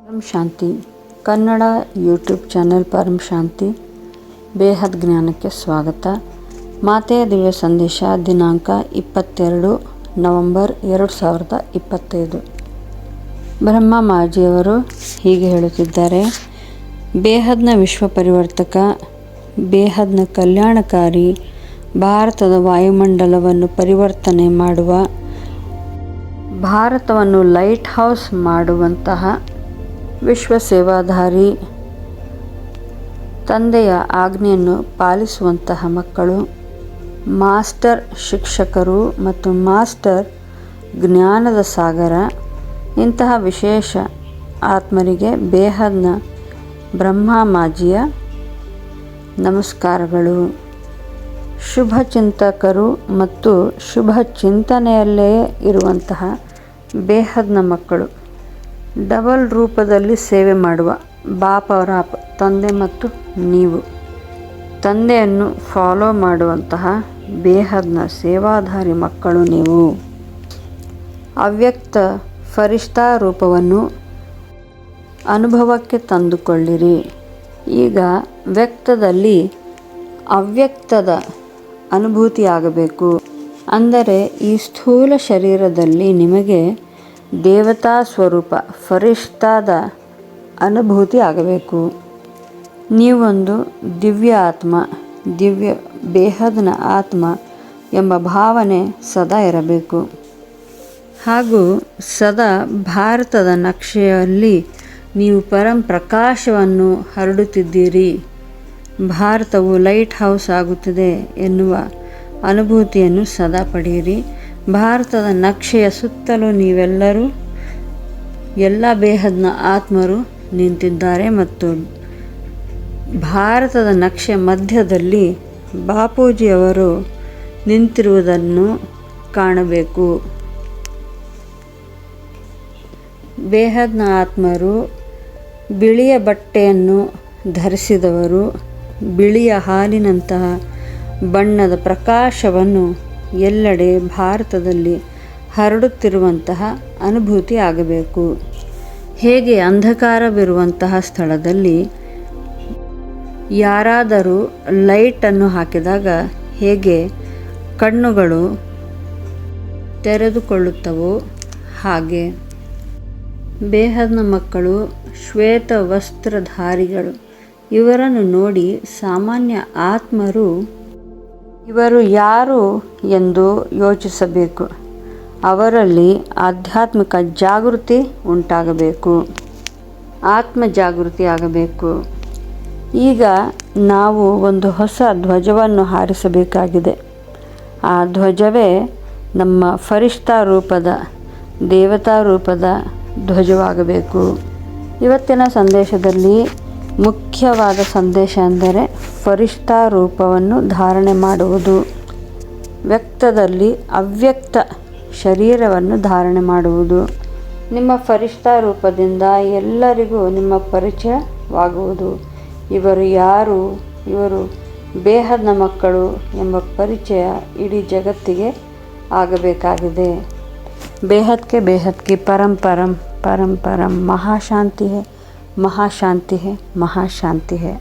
ಪರಂ ಶಾಂತಿ Kannada YouTube channel ಪರಂ ಶಾಂತಿ ಬೇಹದ್ ಜ್ಞಾನಕ್ಕೆ ಸ್ವಾಗತ. ಮಾತೆಯ ದಿವ್ಯ ಸಂದೇಶ ದಿನಾಂಕ 22 ನವೆಂಬರ್ 2025. ಬ್ರಹ್ಮ ಮಾಜಿಯವರು ಹೀಗೆ ಹೇಳುತ್ತಿದ್ದಾರೆ: ಬೇಹದ್ನ ವಿಶ್ವ ಪರಿವರ್ತಕ, ಬೇಹದ್ನ ಕಲ್ಯಾಣಕಾರಿ, ಭಾರತದ ವಾಯುಮಂಡಲವನ್ನು ಪರಿವರ್ತನೆ ಮಾಡುವ, ಭಾರತವನ್ನು ಲೈಟ್ ಹೌಸ್ ಮಾಡುವಂತಹ ವಿಶ್ವ ಸೇವಾಧಾರಿ, ತಂದೆಯ ಆಜ್ಞೆಯನ್ನು ಪಾಲಿಸುವಂತಹ ಮಕ್ಕಳು, ಮಾಸ್ಟರ್ ಶಿಕ್ಷಕರು ಮತ್ತು ಮಾಸ್ಟರ್ ಜ್ಞಾನದ ಸಾಗರ, ಇಂತಹ ವಿಶೇಷ ಆತ್ಮರಿಗೆ ಬೇಹದ್ನ ಬ್ರಹ್ಮ ಮಾಜಿಯ ನಮಸ್ಕಾರಗಳು. ಶುಭ ಚಿಂತಕರು ಮತ್ತು ಶುಭ ಚಿಂತನೆಯಲ್ಲೇ ಇರುವಂತಹ ಬೇಹದ್ನ ಮಕ್ಕಳು, ಡಬಲ್ ರೂಪದಲ್ಲಿ ಸೇವೆ ಮಾಡುವ ಬಾಪ್ ಅವರ ತಂದೆ ಮತ್ತು ನೀವು, ತಂದೆಯನ್ನು ಫಾಲೋ ಮಾಡುವಂತಹ ಬೇಹದ್ನ ಸೇವಾಧಾರಿ ಮಕ್ಕಳು ನೀವು. ಅವ್ಯಕ್ತ ಫರಿಷ್ಠಾ ರೂಪವನ್ನು ಅನುಭವಕ್ಕೆ ತಂದುಕೊಳ್ಳಿರಿ. ಈಗ ವ್ಯಕ್ತದಲ್ಲಿ ಅವ್ಯಕ್ತದ ಅನುಭೂತಿಯಾಗಬೇಕು. ಅಂದರೆ ಈ ಸ್ಥೂಲ ಶರೀರದಲ್ಲಿ ನಿಮಗೆ ದೇವತಾ ಸ್ವರೂಪ ಫರಿಷ್ಠಾದ ಅನುಭೂತಿ ಆಗಬೇಕು. ನೀವೊಂದು ದಿವ್ಯ ಆತ್ಮ, ದಿವ್ಯ ಬೇಹದ್ನ ಆತ್ಮ ಎಂಬ ಭಾವನೆ ಸದಾ ಇರಬೇಕು. ಹಾಗೂ ಸದಾ ಭಾರತದ ನಕ್ಷೆಯಲ್ಲಿ ನೀವು ಪರಂ ಪ್ರಕಾಶವನ್ನು ಹರಡುತ್ತಿದ್ದೀರಿ. ಭಾರತವು ಲೈಟ್ ಹೌಸ್ ಆಗುತ್ತಿದೆ ಎನ್ನುವ ಅನುಭೂತಿಯನ್ನು ಸದಾ ಪಡೆಯಿರಿ. ಭಾರತದ ನಕ್ಷೆಯ ಸುತ್ತಲೂ ನೀವೆಲ್ಲರೂ ಎಲ್ಲ ಬೇಹದ್ನ ಆತ್ಮರು ನಿಂತಿದ್ದಾರೆ ಮತ್ತು ಭಾರತದ ನಕ್ಷೆ ಮಧ್ಯದಲ್ಲಿ ಬಾಪೂಜಿಯವರು ನಿಂತಿರುವುದನ್ನು ಕಾಣಬೇಕು. ಬೇಹದ್ನ ಆತ್ಮರು ಬಿಳಿಯ ಬಟ್ಟೆಯನ್ನು ಧರಿಸಿದವರು, ಬಿಳಿಯ ಹಾಲಿನಂತಹ ಬಣ್ಣದ ಪ್ರಕಾಶವನ್ನು ಎಲ್ಲೆಡೆ ಭಾರತದಲ್ಲಿ ಹರಡುತ್ತಿರುವಂತಹ ಅನುಭೂತಿ ಆಗಬೇಕು. ಹೇಗೆ ಅಂಧಕಾರವಿರುವಂತಹ ಸ್ಥಳದಲ್ಲಿ ಯಾರಾದರೂ ಲೈಟನ್ನು ಹಾಕಿದಾಗ ಹೇಗೆ ಕಣ್ಣುಗಳು ತೆರೆದುಕೊಳ್ಳುತ್ತವೋ ಹಾಗೆ ಬೇಹದ್ನ ಮಕ್ಕಳು ಶ್ವೇತ ವಸ್ತ್ರಧಾರಿಗಳು. ಇವರನ್ನು ನೋಡಿ ಸಾಮಾನ್ಯ ಆತ್ಮರು ಇವರು ಯಾರು ಎಂದು ಯೋಚಿಸಬೇಕು. ಅವರಲ್ಲಿ ಆಧ್ಯಾತ್ಮಿಕ ಜಾಗೃತಿ ಉಂಟಾಗಬೇಕು, ಆತ್ಮ ಜಾಗೃತಿ ಆಗಬೇಕು. ಈಗ ನಾವು ಒಂದು ಹೊಸ ಧ್ವಜವನ್ನು ಹಾರಿಸಬೇಕಾಗಿದೆ. ಆ ಧ್ವಜವೇ ನಮ್ಮ ಫರಿಷ್ಠಾ ರೂಪದ, ದೇವತಾ ರೂಪದ ಧ್ವಜವಾಗಬೇಕು. ಇವತ್ತಿನ ಸಂದೇಶದಲ್ಲಿ ಮುಖ್ಯವಾದ ಸಂದೇಶ ಎಂದರೆ ಫರಿಷ್ಠಾ ರೂಪವನ್ನು ಧಾರಣೆ ಮಾಡುವುದು, ವ್ಯಕ್ತದಲ್ಲಿ ಅವ್ಯಕ್ತ ಶರೀರವನ್ನು ಧಾರಣೆ ಮಾಡುವುದು. ನಿಮ್ಮ ಫರಿಷ್ಠಾ ರೂಪದಿಂದ ಎಲ್ಲರಿಗೂ ನಿಮ್ಮ ಪರಿಚಯವಾಗುವುದು. ಇವರು ಯಾರು, ಇವರು ಬೇಹದ್ನ ಮಕ್ಕಳು ಎಂಬ ಪರಿಚಯ ಇಡೀ ಜಗತ್ತಿಗೆ ಆಗಬೇಕಾಗಿದೆ. ಬೇಹದ್ಕೆ ಬೇಹದ್ಕಿ ಪರಂ ಪರಂ ಪರಂ ಪರಂ ಮಹಾಶಾಂತಿ ಹೇ, ಮಹಾಶಾಂತಿ ಹೇ, ಮಹಾಶಾಂತಿ ಹೇ.